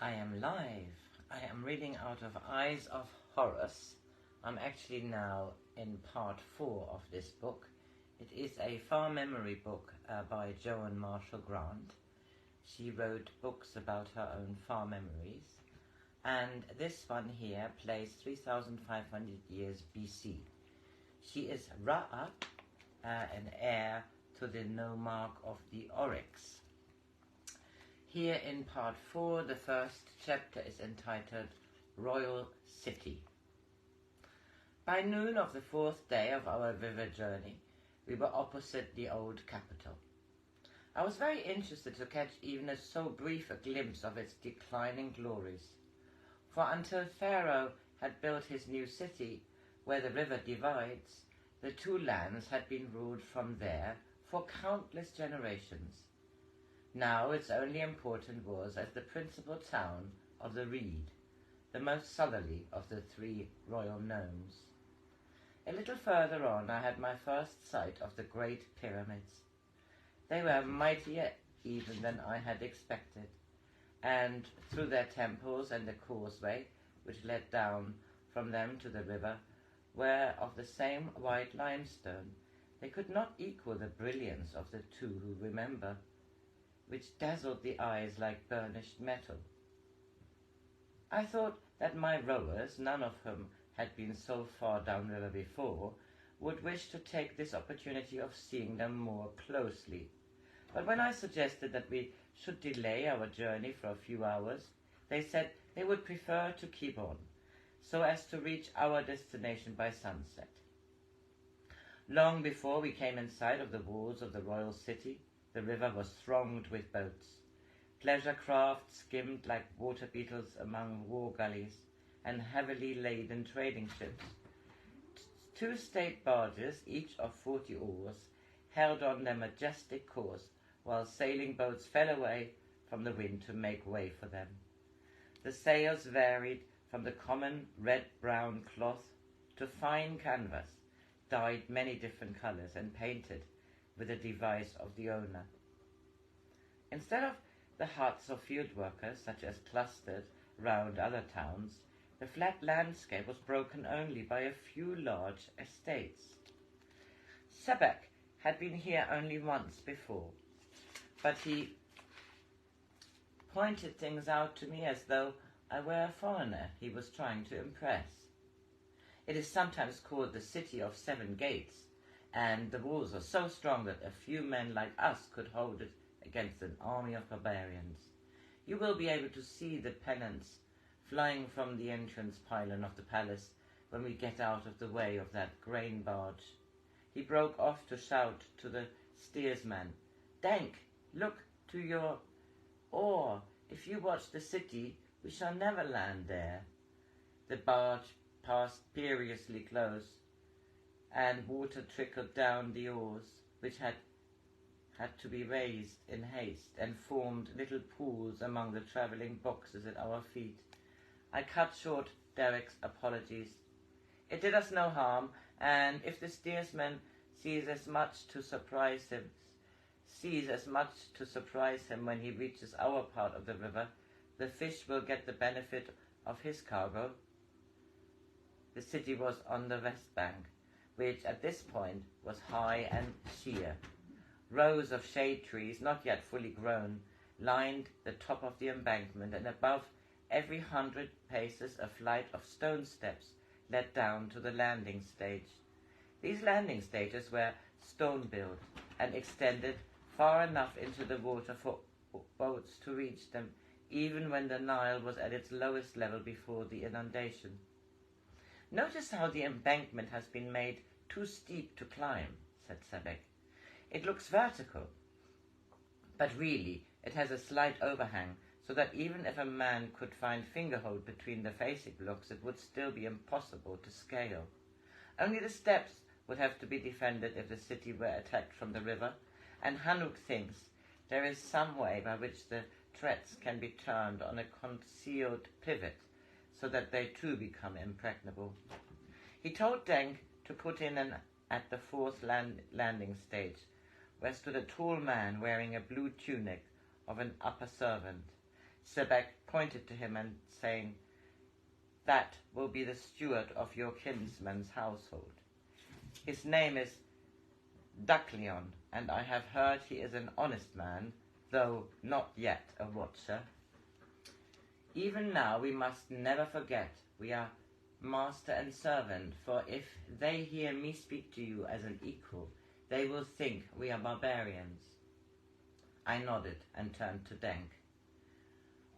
I am live. I am reading out of Eyes of Horus. I'm actually now in part 4 of this book. It is a far memory book by Joan Marshall Grants. She wrote books about her own far memories. And this one here plays 3,500 years BC. She is Ra-A, an heir to the nomarch of the Oryx. Here in part 4, the first chapter is entitled Royal City. By noon of the 4th day of our river journey, we were opposite the old capital. I was very interested to catch even so brief a glimpse of its declining glories, for until Pharaoh had built his new city, where the river divides, the two lands had been ruled from there for countless generations. Now its only importance was as the principal town of the Reed, the most southerly of the 3 royal gnomes. A little further on I had my first sight of the great pyramids. They were mightier even than I had expected, and through their temples and the causeway which led down from them to the river were of the same white limestone, they could not equal the brilliance of the 2 who remember, which dazzled the eyes like burnished metal. I thought that my rowers, none of whom had been so far downriver before, would wish to take this opportunity of seeing them more closely. But when I suggested that we should delay our journey for a few hours, they said they would prefer to keep on, so as to reach our destination by sunset. Long before we came in sight of the walls of the royal city, the river was thronged with boats. Pleasure craft skimmed like water beetles among war gullies, and heavily laden trading ships. 2 state barges, each of 40 oars, held on their majestic course, while sailing boats fell away from the wind to make way for them. The sails varied from the common red-brown cloth to fine canvas, dyed many different colors and painted with the device of the owner. Instead of the huts of field workers, such as clustered round other towns, the flat landscape was broken only by a few large estates. Sebek had been here only once before, but he pointed things out to me as though I were a foreigner he was trying to impress. It is sometimes called the City of 7 Gates, and the walls are so strong that a few men like us could hold it against an army of barbarians. You will be able to see the pennants flying from the entrance pylon of the palace when we get out of the way of that grain barge. He broke off to shout to the steersman, "Denk, look to your oar. If you watch the city, we shall never land there." The barge passed perilously close, and water trickled down the oars, which had to be raised in haste, and formed little pools among the travelling boxes at our feet. I cut short Derek's apologies. It did us no harm, and if the steersman sees as much to surprise him when he reaches our part of the river, the fish will get the benefit of his cargo. The city was on the west bank, which at this point was high and sheer. Rows of shade trees, not yet fully grown, lined the top of the embankment, and above every 100 paces a flight of stone steps led down to the landing stage. These landing stages were stone-built and extended far enough into the water for boats to reach them, even when the Nile was at its lowest level before the inundation. "Notice how the embankment has been made too steep to climb," said Sebek. "It looks vertical, but really it has a slight overhang, so that even if a man could find fingerhold between the facing blocks, it would still be impossible to scale. Only the steps would have to be defended if the city were attacked from the river, and Hanuk thinks there is some way by which the threats can be turned on a concealed pivot, so that they too become impregnable." He told Denk to put in at the 4th landing stage, where stood a tall man wearing a blue tunic of an upper servant. Sebek pointed to him and saying, "That will be the steward of your kinsman's household. His name is Dacleon, and I have heard he is an honest man, though not yet a watcher. Even now we must never forget we are master and servant, for if they hear me speak to you as an equal, they will think we are barbarians." I nodded and turned to Denk.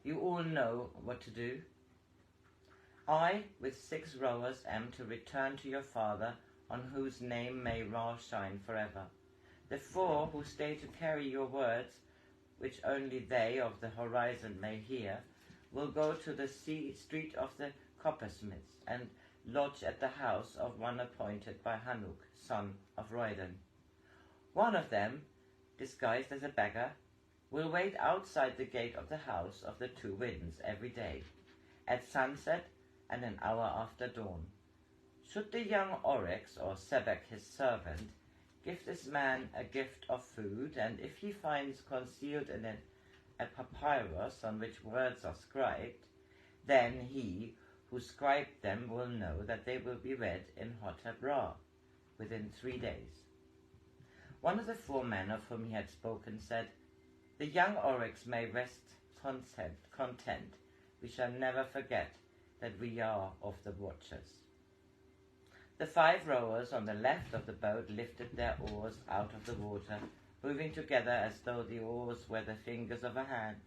"You all know what to do? I, with 6 rowers, am to return to your father, on whose name may Ra shine forever. The 4 who stay to carry your words, which only they of the horizon may hear, will go to the street of the coppersmiths and lodge at the house of one appointed by Hanuk, son of Roidan. One of them, disguised as a beggar, will wait outside the gate of the house of the 2 winds every day, at sunset and an hour after dawn. Should the young oryx, or Sebek his servant, give this man a gift of food, and if he finds concealed in it a papyrus on which words are scribed, then he who scribed them will know that they will be read in Hotep Ra within 3 days." One of the 4 men of whom he had spoken said, "The young oryx may rest content. We shall never forget that we are of the watchers." The 5 rowers on the left of the boat lifted their oars out of the water, moving together as though the oars were the fingers of a hand.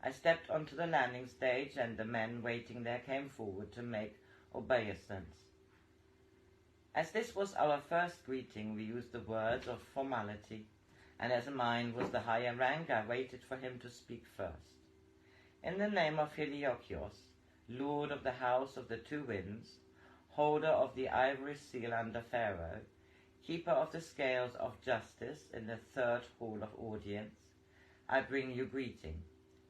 I stepped onto the landing stage, and the men waiting there came forward to make obeisance. As this was our first greeting, we used the words of formality, and as mine was the higher rank, I waited for him to speak first. "In the name of Heliokios, lord of the house of the 2 winds, holder of the ivory seal under Pharaoh, keeper of the scales of justice in the 3rd hall of audience, I bring you greeting.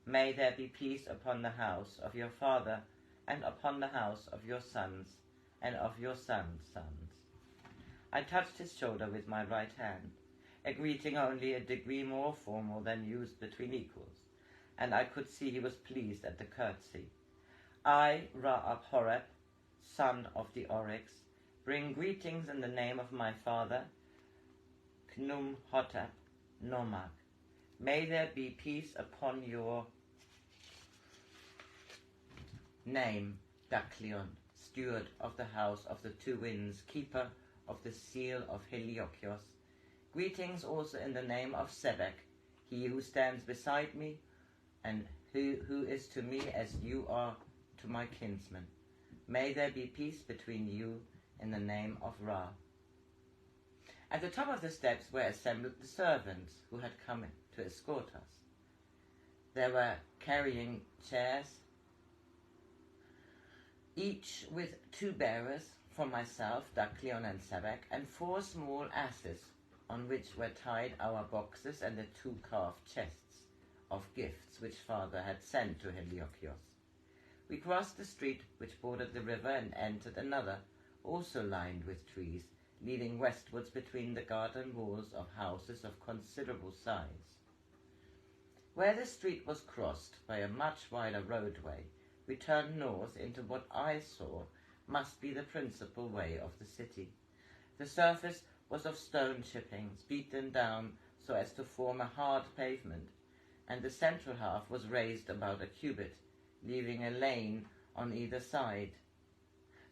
May there be peace upon the house of your father, and upon the house of your sons, and of your sons' sons." I touched his shoulder with my right hand, a greeting only a degree more formal than used between equals, and I could see he was pleased at the curtsy. "I, Ra-Up-Horeb, son of the oryx, bring greetings in the name of my father, Khnum-Hotep Nomag. May there be peace upon your name, Dacleon, steward of the house of the 2 winds, keeper of the seal of Heliokios. Greetings also in the name of Sebek, he who stands beside me, and who is to me as you are to my kinsman. May there be peace between you in the name of Ra." At the top of the steps were assembled the servants who had come in to escort us. They were carrying chairs, each with 2 bearers, for myself, Dacleon and Sebek, and 4 small asses on which were tied our boxes and the 2 carved chests of gifts which father had sent to Heliokios. We crossed the street which bordered the river and entered another, also lined with trees, leading westwards between the garden walls of houses of considerable size. Where the street was crossed by a much wider roadway, we turned north into what I saw must be the principal way of the city. The surface was of stone chippings, beaten down so as to form a hard pavement, and the central half was raised about a cubit, leaving a lane on either side.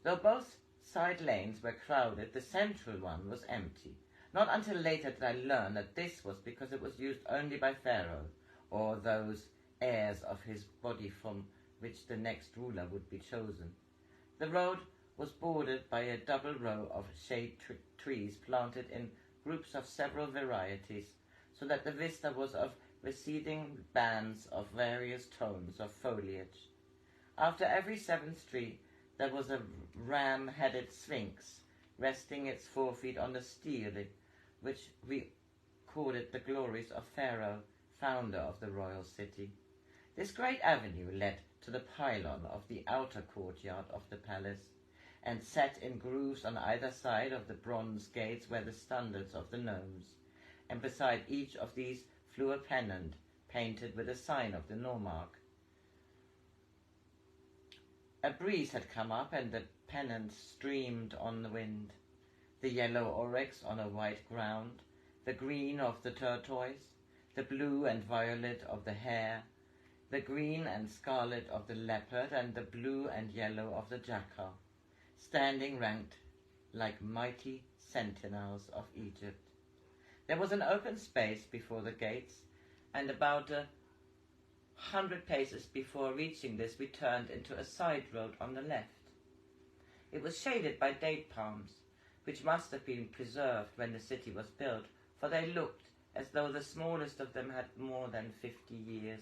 Though both side lanes were crowded, the central one was empty. Not until later did I learn that this was because it was used only by Pharaoh, or those heirs of his body from which the next ruler would be chosen. The road was bordered by a double row of shade trees planted in groups of several varieties, so that the vista was of receding bands of various tones of foliage. After every 7th tree there was a ram-headed sphinx, resting its 4 feet on the stele, which recorded the glories of Pharaoh, founder of the royal city. This great avenue led to the pylon of the outer courtyard of the palace, and set in grooves on either side of the bronze gates were the standards of the gnomes, and beside each of these flew a pennant painted with a sign of the nomarch. A breeze had come up, and the pennants streamed on the wind. The yellow oryx on a white ground, the green of the tortoise, the blue and violet of the hare, the green and scarlet of the leopard, and the blue and yellow of the jackal, standing ranked like mighty sentinels of Egypt. There was an open space before the gates, and about 100 paces before reaching this we turned into a side road on the left. It was shaded by date palms, which must have been preserved when the city was built, for they looked as though the smallest of them had more than 50 years.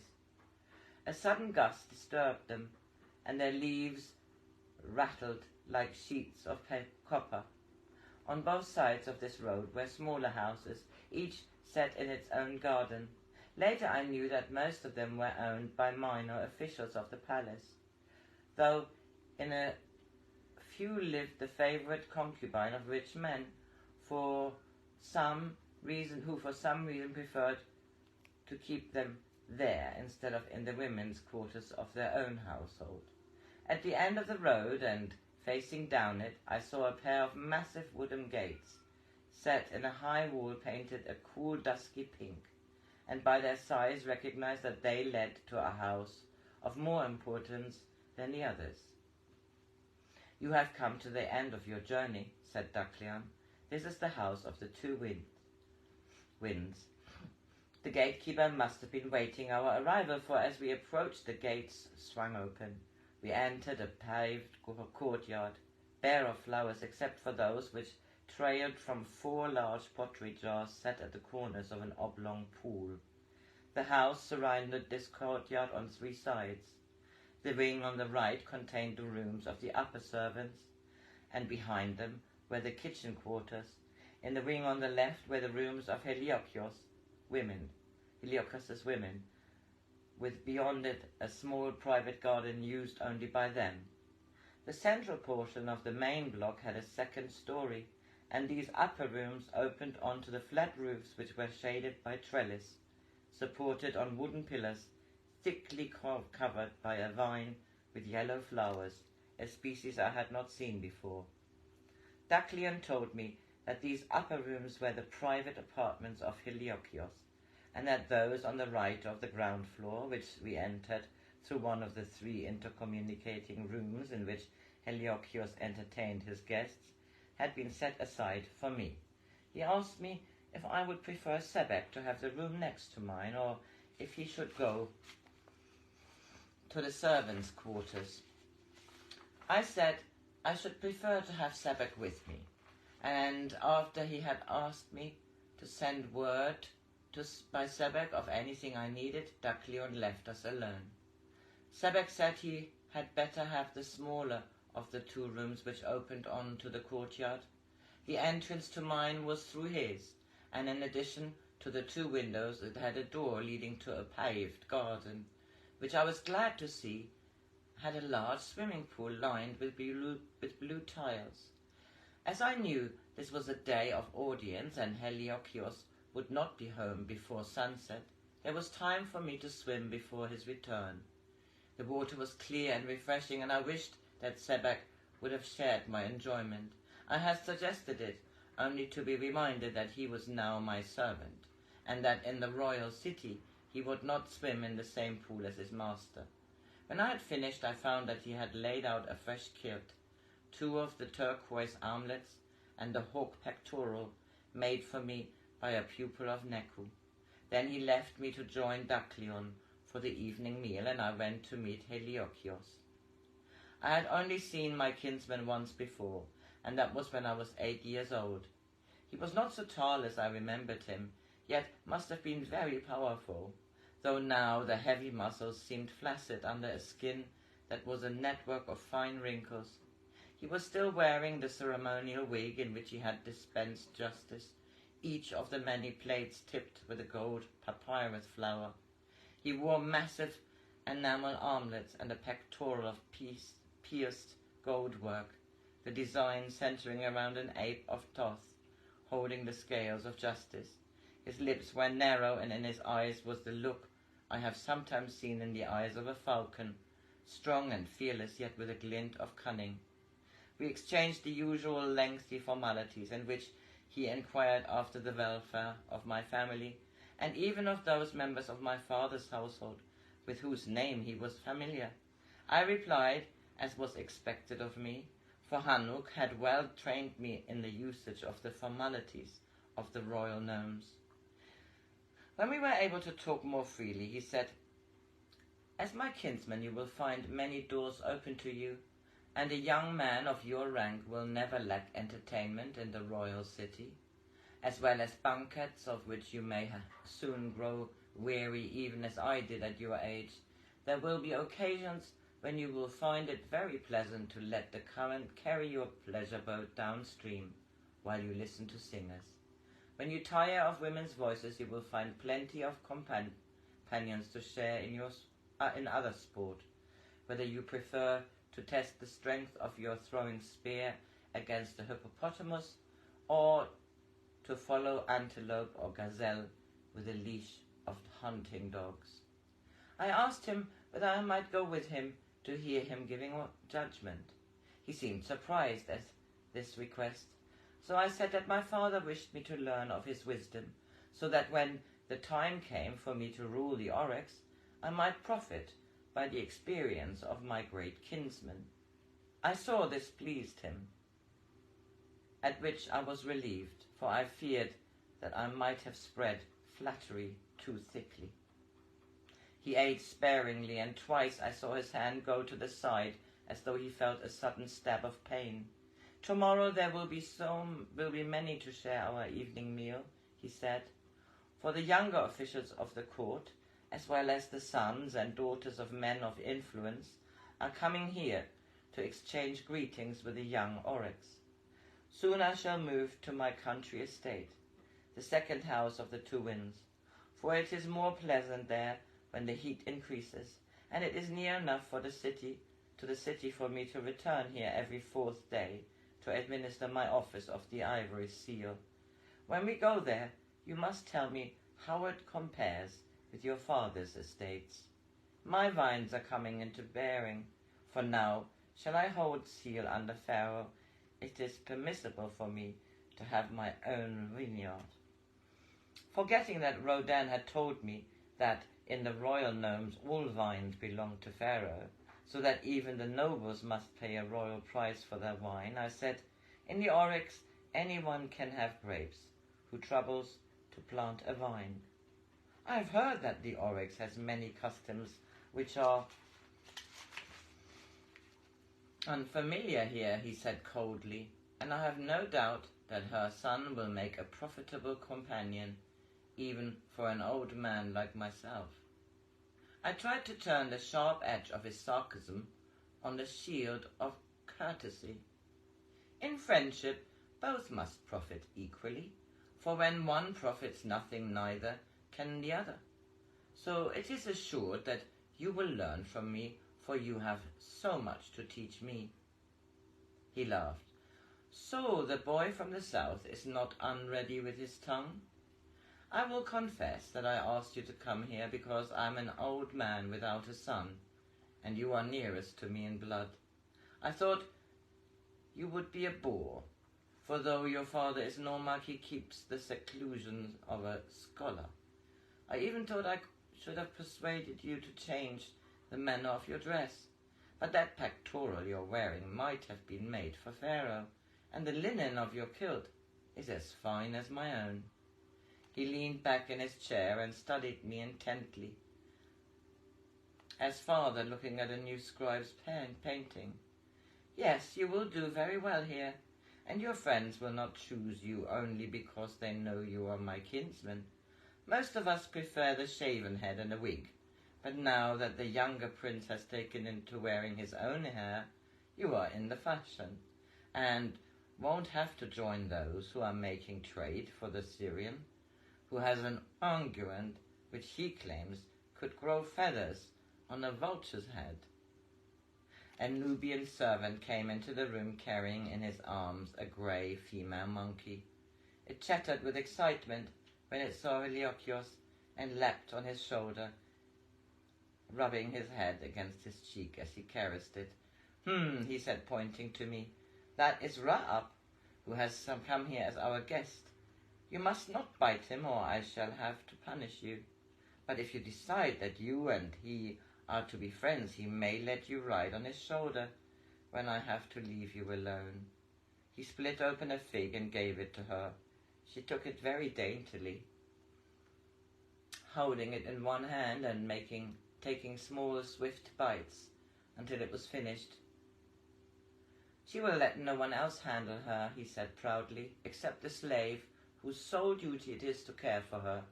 A sudden gust disturbed them, and their leaves rattled like sheets of copper. On both sides of this road were smaller houses, each set in its own garden. Later I knew that most of them were owned by minor officials of the palace, though in a few lived the favourite concubine of rich men, who for some reason preferred to keep them there instead of in the women's quarters of their own household. At the end of the road, and facing down it, I saw a pair of massive wooden gates, set in a high wall painted a cool dusky pink, and by their size recognized that they led to a house of more importance than the others. "You have come to the end of your journey," said Daclyon. "This is the house of the two winds." The gatekeeper must have been waiting our arrival, for as we approached, the gates swung open. We entered a paved courtyard, bare of flowers except for those which trailed from 4 large pottery jars set at the corners of an oblong pool. The house surrounded this courtyard on 3 sides. The wing on the right contained the rooms of the upper servants, and behind them were the kitchen quarters. In the wing on the left were the rooms of Heliocios's women, with beyond it a small private garden used only by them. The central portion of the main block had a 2nd story, and these upper rooms opened onto the flat roofs, which were shaded by trellis, supported on wooden pillars, thickly covered by a vine with yellow flowers, a species I had not seen before. Daclyon told me that these upper rooms were the private apartments of Heliocios, and that those on the right of the ground floor, which we entered through one of the 3 intercommunicating rooms in which Heliocios entertained his guests, had been set aside for me. He asked me if I would prefer Sebek to have the room next to mine, or if he should go to the servants' quarters. I said I should prefer to have Sebek with me, and after he had asked me to send word by Sebek of anything I needed, Daclyon left us alone. Sebek said he had better have the smaller of the 2 rooms which opened on to the courtyard. The entrance to mine was through his, and in addition to the 2 windows it had a door leading to a paved garden, which I was glad to see had a large swimming pool lined with blue tiles. As I knew this was a day of audience and Heliocios would not be home before sunset, there was time for me to swim before his return. The water was clear and refreshing, and I wished that Sebek would have shared my enjoyment. I had suggested it, only to be reminded that he was now my servant, and that in the royal city he would not swim in the same pool as his master. When I had finished, I found that he had laid out a fresh kilt, 2 of the turquoise armlets, and a hawk pectoral made for me by a pupil of Neku. Then he left me to join Daclyon for the evening meal, and I went to meet Heliocios. I had only seen my kinsman once before, and that was when I was 8 years old. He was not so tall as I remembered him, yet must have been very powerful, though now the heavy muscles seemed flaccid under a skin that was a network of fine wrinkles. He was still wearing the ceremonial wig in which he had dispensed justice, each of the many plates tipped with a gold papyrus flower. He wore massive enamel armlets and a pectoral of pierced gold work, the design centering around an ape of Thoth, holding the scales of justice. His lips were narrow, and in his eyes was the look I have sometimes seen in the eyes of a falcon, strong and fearless, yet with a glint of cunning. We exchanged the usual lengthy formalities in which he inquired after the welfare of my family, and even of those members of my father's household with whose name he was familiar. I replied, as was expected of me, for Hanuk had well trained me in the usage of the formalities of the royal nomes. When we were able to talk more freely, he said, "As my kinsman, you will find many doors open to you, and a young man of your rank will never lack entertainment in the royal city, as well as banquets of which you may soon grow weary, even as I did at your age. There will be occasions when you will find it very pleasant to let the current carry your pleasure boat downstream while you listen to singers. When you tire of women's voices, you will find plenty of companions to share in other sport, whether you prefer to test the strength of your throwing spear against a hippopotamus, or to follow antelope or gazelle with a leash of hunting dogs." I asked him whether I might go with him to hear him giving judgment. He seemed surprised at this request, so I said that my father wished me to learn of his wisdom, so that when the time came for me to rule the Oryx, I might profit by the experience of my great kinsman. I saw this pleased him, at which I was relieved, for I feared that I might have spread flattery too thickly. He ate sparingly, and twice I saw his hand go to the side as though he felt a sudden stab of pain. "Tomorrow there will be many to share our evening meal," he said, "for the younger officials of the court, as well as the sons and daughters of men of influence, are coming here to exchange greetings with the young Oryx. Soon I shall move to my country estate, the second house of the two winds, for it is more pleasant there when the heat increases, and it is near enough to the city for me to return here every 4th day to administer my office of the ivory seal. When we go there, you must tell me how it compares with your father's estates. My vines are coming into bearing, for now shall I hold seal under Pharaoh, it is permissible for me to have my own vineyard." Forgetting that Rodin had told me that in the royal nomes all vines belonged to Pharaoh, so that even the nobles must pay a royal price for their wine, I said, "In the Oryx anyone can have grapes who troubles to plant a vine." "I have heard that the Oryx has many customs which are unfamiliar here," he said coldly, "and I have no doubt that her son will make a profitable companion, even for an old man like myself." I tried to turn the sharp edge of his sarcasm on the shield of courtesy. In friendship, both must profit equally, for when one profits nothing, neither can the other. So it is assured that you will learn from me, for you have so much to teach me. He laughed. "So the boy from the south is not unready with his tongue? I will confess that I asked you to come here because I am an old man without a son, and you are nearest to me in blood. I thought you would be a bore, for though your father is Nomarch, he keeps the seclusion of a scholar. I even thought I should have persuaded you to change the manner of your dress, but that pectoral you're wearing might have been made for Pharaoh, and the linen of your kilt is as fine as my own." He leaned back in his chair and studied me intently, as father looking at a new scribe's painting. "Yes, you will do very well here, and your friends will not choose you only because they know you are my kinsman. Most of us prefer the shaven head and a wig, but now that the younger prince has taken to wearing his own hair, you are in the fashion, and won't have to join those who are making trade for the Syrian, who has an unguent which he claims could grow feathers on a vulture's head." A Nubian servant came into the room carrying in his arms a grey female monkey. It chattered with excitement when it saw Heliocios and leapt on his shoulder rubbing his head against his cheek as he caressed it. He said, pointing to me. That is Ra-up, who has come here as our guest. You must not bite him, or I shall have to punish you. But if you decide that you and he are to be friends, he may let you ride on his shoulder when I have to leave you alone. He split open a fig and gave it to her. She took it very daintily, holding it in one hand and taking small, swift bites until it was finished. She will let no one else handle her, he said proudly, except the slave whose sole duty it is to care for her.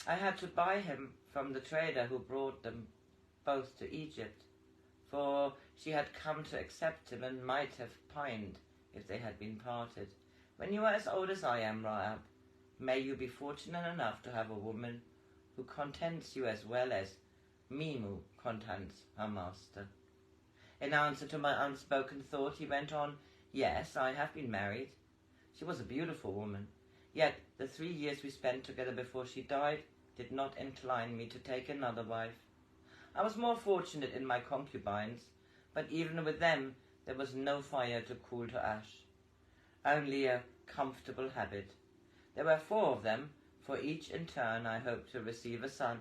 I had to buy him from the trader who brought them both to Egypt, for she had come to accept him and might have pined if they had been parted. When you are as old as I am, Ra-up, may you be fortunate enough to have a woman who contents you as well as Mimu contents her master. In answer to my unspoken thought, he went on, Yes, I have been married. She was a beautiful woman, yet the 3 years we spent together before she died did not incline me to take another wife. I was more fortunate in my concubines, but even with them there was no fire to cool to ash, only a comfortable habit. There were 4 of them, for each in turn I hoped to receive a son,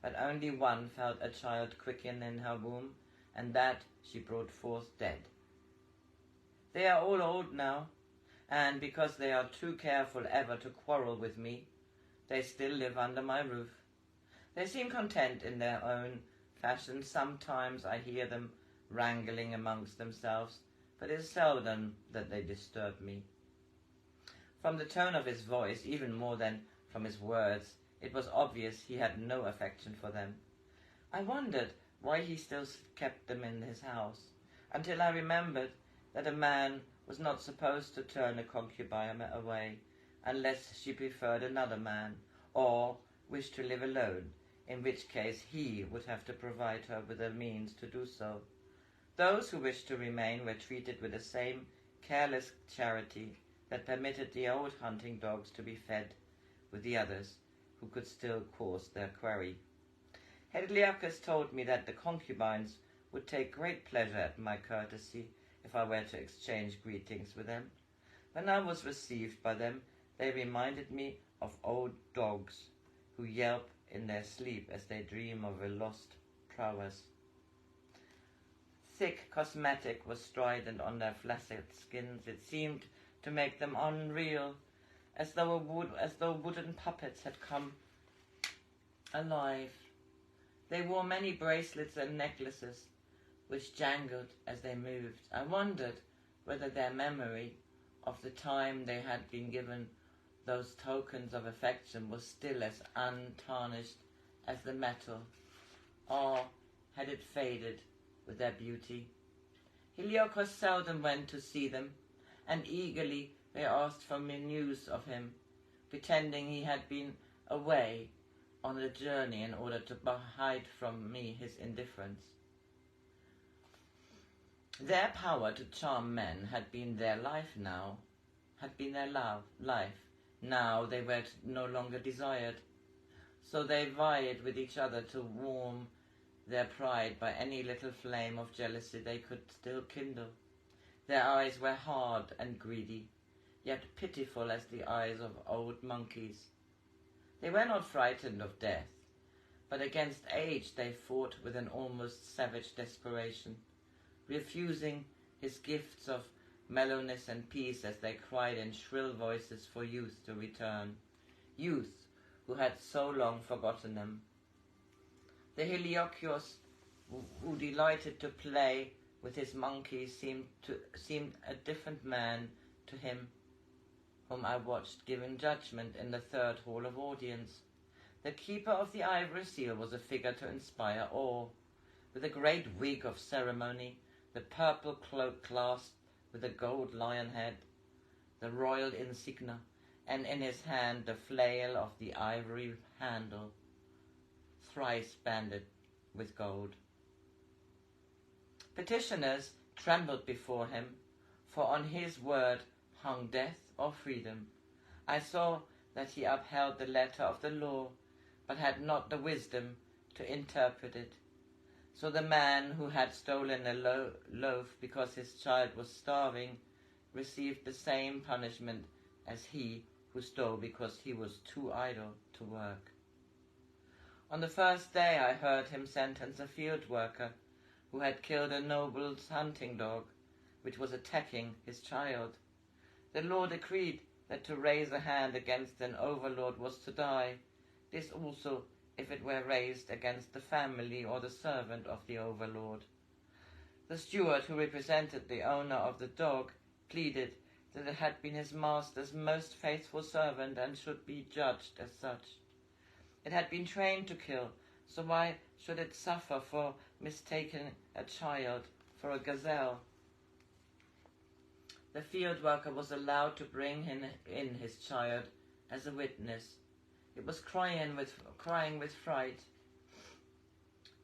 but only one felt a child quicken in her womb, and that she brought forth dead. They are all old now, and because they are too careful ever to quarrel with me, they still live under my roof. They seem content in their own fashion. Sometimes I hear them wrangling amongst themselves, but it is seldom that they disturb me. From the tone of his voice, even more than from his words, it was obvious he had no affection for them. I wondered why he still kept them in his house, until I remembered that a man was not supposed to turn a concubine away unless she preferred another man, or wished to live alone, in which case he would have to provide her with the means to do so. Those who wished to remain were treated with the same careless charity that permitted the old hunting dogs to be fed with the others, who could still course their quarry. Hedliacus told me that the concubines would take great pleasure at my courtesy if I were to exchange greetings with them. When I was received by them, they reminded me of old dogs who yelp in their sleep as they dream of a lost prowess. Thick cosmetic was strident on their flaccid skins. It seemed to make them unreal, as though wooden puppets had come alive. They wore many bracelets and necklaces, which jangled as they moved. I wondered whether their memory of the time they had been given those tokens of affection was still as untarnished as the metal, or had it faded with their beauty. Heliocos seldom went to see them, and eagerly they asked for news of him, pretending he had been away on a journey in order to hide from me his indifference. Their power to charm men had been their life now, life. Now they were no longer desired, so they vied with each other to warm their pride by any little flame of jealousy they could still kindle. Their eyes were hard and greedy, yet pitiful as the eyes of old monkeys. They were not frightened of death, but against age they fought with an almost savage desperation, refusing his gifts of mellowness and peace as they cried in shrill voices for youth to return, youth who had so long forgotten them. The Heliocios, who delighted to play with his monkeys, seemed a different man to him whom I watched giving judgment in the 3rd hall of audience. The keeper of the ivory seal was a figure to inspire awe, with a great wig of ceremony, the purple cloak clasped with a gold lion head, the royal insignia, and in his hand the flail of the ivory handle, thrice banded with gold. Petitioners trembled before him, for on his word hung death or freedom. I saw that he upheld the letter of the law, but had not the wisdom to interpret it. So the man who had stolen a loaf because his child was starving received the same punishment as he who stole because he was too idle to work. On the first day I heard him sentence a field worker who had killed a noble's hunting dog, which was attacking his child. The law decreed that to raise a hand against an overlord was to die, this also if it were raised against the family or the servant of the overlord. The steward who represented the owner of the dog pleaded that it had been his master's most faithful servant and should be judged as such. It had been trained to kill, so why should it suffer for mistaking a child for a gazelle? The field worker was allowed to bring in his child as a witness. It was crying with fright,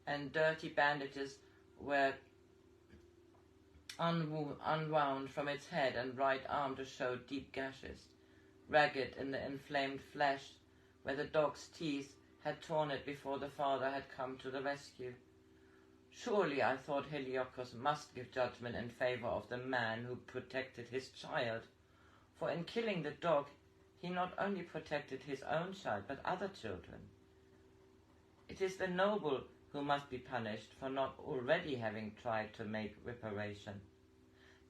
and dirty bandages were unwound from its head and right arm to show deep gashes, ragged in the inflamed flesh, where the dog's teeth had torn it before the father had come to the rescue. Surely, I thought, Heliocos must give judgment in favor of the man who protected his child, for in killing the dog, he not only protected his own child, but other children. It is the noble who must be punished for not already having tried to make reparation.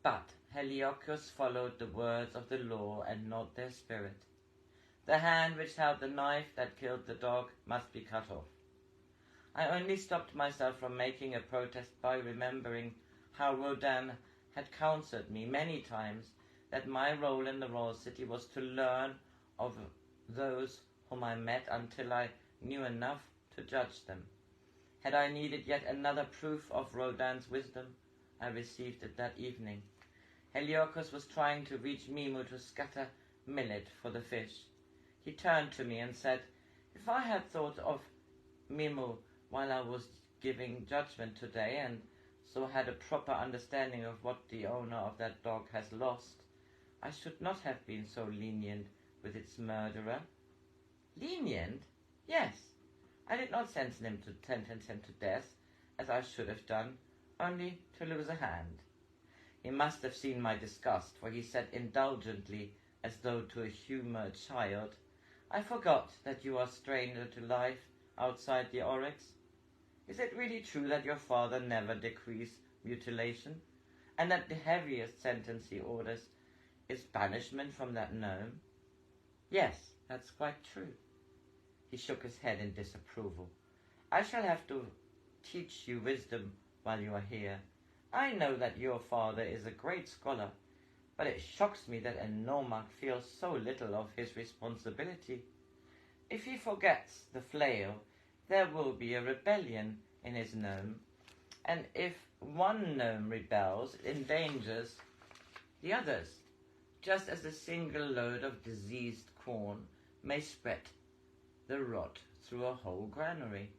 But Heliocos followed the words of the law and not their spirit. The hand which held the knife that killed the dog must be cut off. I only stopped myself from making a protest by remembering how Rodin had counseled me many times that my role in the royal city was to learn of those whom I met until I knew enough to judge them. Had I needed yet another proof of Rodin's wisdom, I received it that evening. Heliocos was trying to reach Mimu to scatter millet for the fish. He turned to me and said, "If I had thought of Mimu while I was giving judgment today, and so had a proper understanding of what the owner of that dog has lost, I should not have been so lenient with its murderer." Lenient? Yes. I did not sentence him to death, as I should have done, only to lose a hand. He must have seen my disgust, for he said indulgently, as though to a humoured child, "I forgot that you are stranger to life outside the oryx. Is it really true that your father never decrees mutilation, and that the heaviest sentence he orders is banishment from that gnome?" "Yes, that's quite true." He shook his head in disapproval. "I shall have to teach you wisdom while you are here. I know that your father is a great scholar, but it shocks me that a nomarch feels so little of his responsibility. If he forgets the flail, there will be a rebellion in his gnome, and if one gnome rebels, it endangers the others, just as a single load of diseased corn may spread the rot through a whole granary."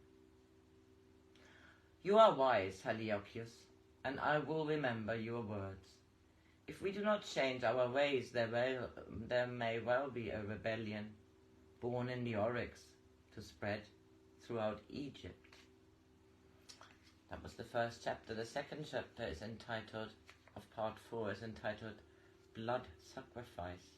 "You are wise, Heliocos, and I will remember your words. If we do not change our ways, there may well be a rebellion, born in the oryx, to spread throughout Egypt." That was the first chapter. The second chapter is entitled, of part 4, is entitled Blood Sacrifice.